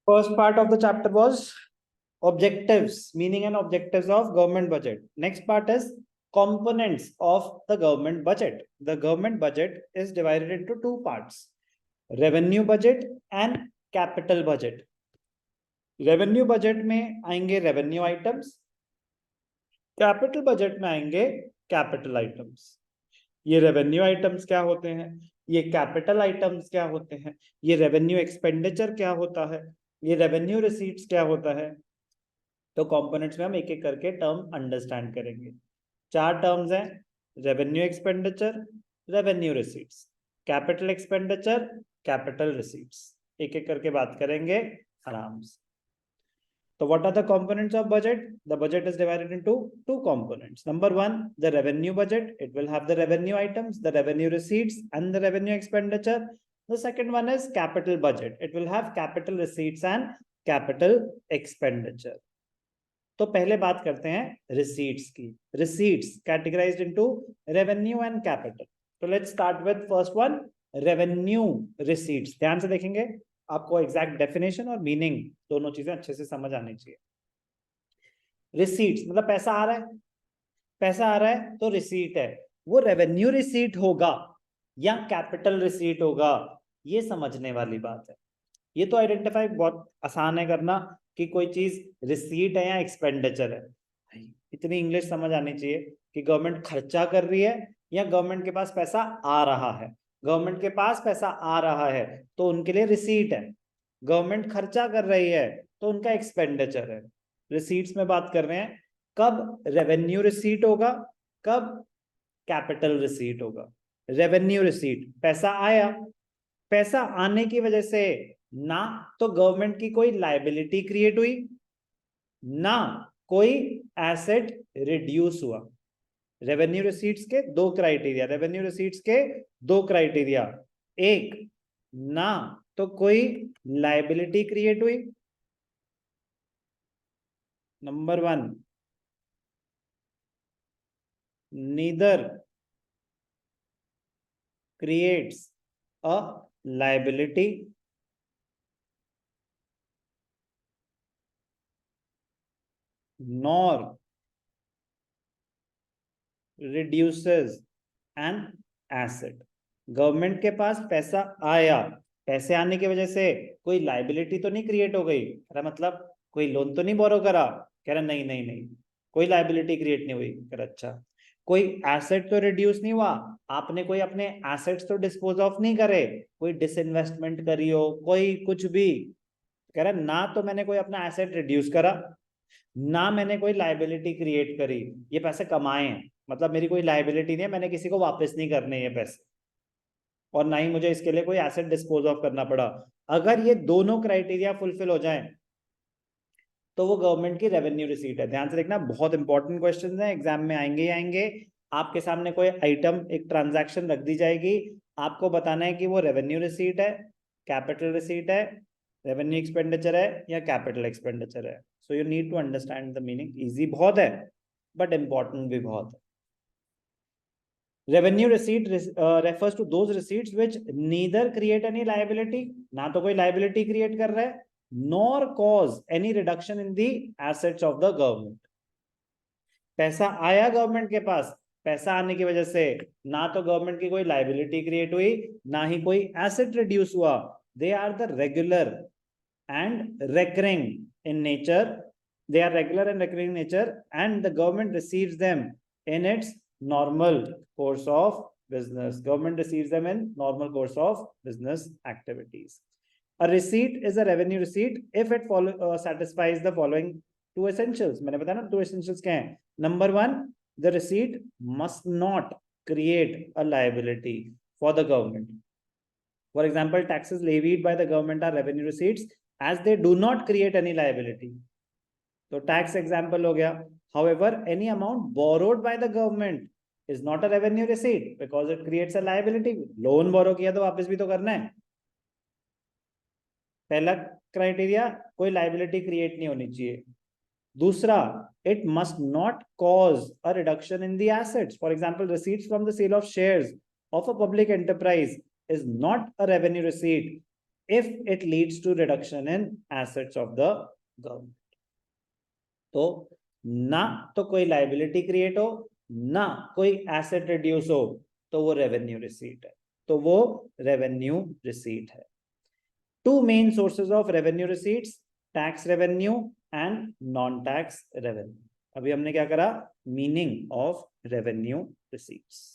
First part of the chapter was objectives, meaning and objectives of government budget. Next part is components of the government budget. The government budget is divided into two parts: revenue budget and capital budget. Revenue budget में आएंगे revenue items, capital budget में आएंगे capital items. ये revenue items क्या होते हैं, ये capital items क्या होते हैं, ये रेवेन्यू एक्सपेंडिचर क्या होता है, ये रेवेन्यू रिसीट्स क्या होता है। तो कंपोनेंट्स में हम एक एक करके टर्म अंडरस्टैंड करेंगे। चार टर्म्स हैं: revenue expenditure, revenue receipts, capital expenditure, capital receipts. एक एक करके बात करेंगे आराम से। So what are the components of budget? The budget is divided into two components. Number one, the revenue budget. It will have the revenue items, the revenue receipts, and the revenue expenditure. The second one is capital budget. It will have capital receipts and capital expenditure. तो पहले बात करते हैं receipts की. Receipts categorized into revenue and capital. So let's start with first one, revenue receipts. ध्यान से देखेंगे, आपको एग्जैक्ट डेफिनेशन और मीनिंग दोनों चीजें अच्छे से समझ आनी चाहिए। रिसीट्स मतलब पैसा आ रहा है, पैसा आ रहा है तो रिसीट है। वो रेवेन्यू रिसीट होगा या कैपिटल रिसीट होगा, ये समझने वाली बात है। ये तो आइडेंटिफाई बहुत आसान है करना कि कोई चीज रिसीट है या एक्सपेंडिचर है। इतनी इंग्लिश समझ आनी चाहिए कि गवर्नमेंट खर्चा कर रही है या गवर्नमेंट के पास पैसा आ रहा है। गवर्नमेंट के पास पैसा आ रहा है तो उनके लिए रिसीट है, गवर्नमेंट खर्चा कर रही है तो उनका एक्सपेंडिचर है। रिसीट्स में बात कर रहे हैं कब रेवेन्यू रिसीट होगा, कब कैपिटल रिसीट होगा। रेवेन्यू रिसीट, पैसा आया, पैसा आने की वजह से ना तो गवर्नमेंट की कोई लायबिलिटी क्रिएट हुई, ना कोई एसेट रिड्यूस हुआ। रेवेन्यू रिसीट्स के दो क्राइटेरिया, रेवेन्यू रिसीट्स के दो क्राइटेरिया, एक ना तो कोई लायबिलिटी क्रिएट हुई, number one, neither creates a liability, nor reduces an asset। Government के पास पैसा आया, पैसे आने की वजह से कोई लायबिलिटी तो नहीं क्रिएट हो गई, मतलब कोई लोन तो नहीं बोरो करा, कह रहा नहीं नहीं नहीं कोई लायबिलिटी क्रिएट नहीं हुई। कह रहा अच्छा, कोई एसेट तो रिड्यूस नहीं हुआ, आपने कोई अपने एसेट्स तो डिस्पोज ऑफ नहीं करे, कोई डिसइन्वेस्टमेंट करी हो, कोई कुछ भी। कह रहा ना तो मैंने कोई अपना एसेट रिड्यूस करा, ना मैंने कोई लायबिलिटी क्रिएट करी, ये पैसे कमाए हैं, मतलब मेरी कोई लायबिलिटी नहीं है, मैंने किसी को वापस नहीं करने ये पैसे, और ना ही मुझे इसके लिए कोई एसेट डिस्पोज ऑफ करना पड़ा। अगर ये दोनों क्राइटेरिया फुलफिल हो जाएं तो वो गवर्नमेंट की रेवेन्यू रिसीट है। ध्यान से देखना, बहुत इंपॉर्टेंट क्वेश्चन है, एग्जाम में आएंगे ही आएंगे। आपके सामने कोई आइटम, एक ट्रांजैक्शन रख दी जाएगी, आपको बताना है कि वो रेवेन्यू रिसीट है, कैपिटल रिसीट है, रेवेन्यू एक्सपेंडिचर है या कैपिटल एक्सपेंडिचर है। So you need to understand the meaning. Easy बहुत है बट इंपॉर्टेंट भी बहुत है। Revenue receipt refers to those receipts which neither create any liability, ना तो कोई liability create कर रहा है, nor cause any reduction in the assets of the government। पैसा आया गवर्नमेंट के पास, पैसा आने की वजह से ना तो गवर्नमेंट की कोई लायबिलिटी क्रिएट हुई, ना ही कोई एसेट रिड्यूस हुआ। They are the regular and recurring in nature, they are regular and recurring in nature, and the government receives them in its normal course of business। Government receives them in normal course of business activities। A receipt is a revenue receipt if it satisfies the following two essentials। मैंने बताया ना, two essentials क्या हैं। Number one, the receipt must not create a liability for the government। For example, taxes levied by the government are revenue receipts as they do not create any liability। तो tax example हो गया। However, any amount borrowed by the government is not a revenue receipt because it creates a liability। Loan borrow किया तो वापस भी तो करना है। पहला क्राइटेरिया, कोई लाइबिलिटी क्रिएट नहीं होनी चाहिए। दूसरा, it must not cause a reduction in the assets। For example, receipts from the sale of shares of a public enterprise is not a revenue receipt if it leads to reduction in assets of the government. तो ना तो कोई liability create हो, ना कोई asset reduce हो, तो वो रेवेन्यू रिसीट है, तो वो रेवेन्यू रिसीट है. Two main sources of revenue receipts, tax revenue and non-tax revenue. अभी हमने क्या करा? Meaning of revenue receipts.